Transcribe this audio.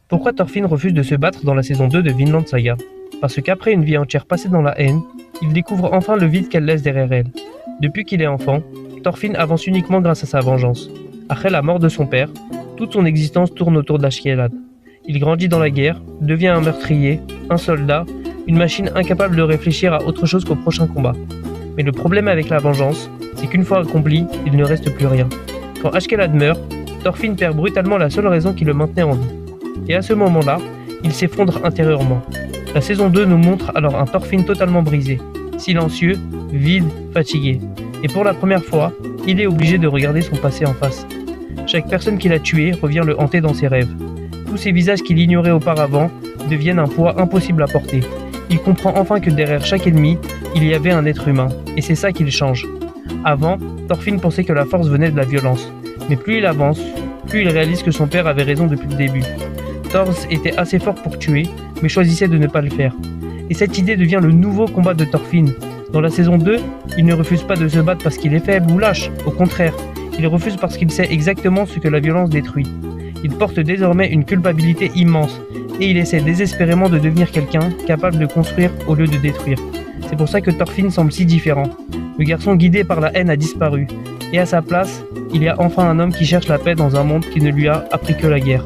Pourquoi Thorfinn refuse de se battre dans la saison 2 de Vinland Saga? Parce qu'après une vie entière passée dans la haine, il découvre enfin le vide qu'elle laisse derrière elle. Depuis qu'il est enfant, Thorfinn avance uniquement grâce à sa vengeance. Après la mort de son père, toute son existence tourne autour d'Ashkelad. Il grandit dans la guerre, devient un meurtrier, un soldat, une machine incapable de réfléchir à autre chose qu'au prochain combat. Mais le problème avec la vengeance, c'est qu'une fois accompli, il ne reste plus rien. Quand Ashkelad meurt, Thorfinn perd brutalement la seule raison qui le maintenait en vie. Et à ce moment-là, il s'effondre intérieurement. La saison 2 nous montre alors un Thorfinn totalement brisé, silencieux, vide, fatigué. Et pour la première fois, il est obligé de regarder son passé en face. Chaque personne qu'il a tuée revient le hanter dans ses rêves. Tous ces visages qu'il ignorait auparavant deviennent un poids impossible à porter. Il comprend enfin que derrière chaque ennemi, il y avait un être humain, et c'est ça qu'il change. Avant, Thorfinn pensait que la force venait de la violence, mais plus il avance, plus il réalise que son père avait raison depuis le début. Thor était assez fort pour tuer, mais choisissait de ne pas le faire. Et cette idée devient le nouveau combat de Thorfinn. Dans la saison 2, il ne refuse pas de se battre parce qu'il est faible ou lâche, au contraire, il refuse parce qu'il sait exactement ce que la violence détruit. Il porte désormais une culpabilité immense, et il essaie désespérément de devenir quelqu'un capable de construire au lieu de détruire. C'est pour ça que Thorfinn semble si différent. Le garçon guidé par la haine a disparu, et à sa place, il y a enfin un homme qui cherche la paix dans un monde qui ne lui a appris que la guerre.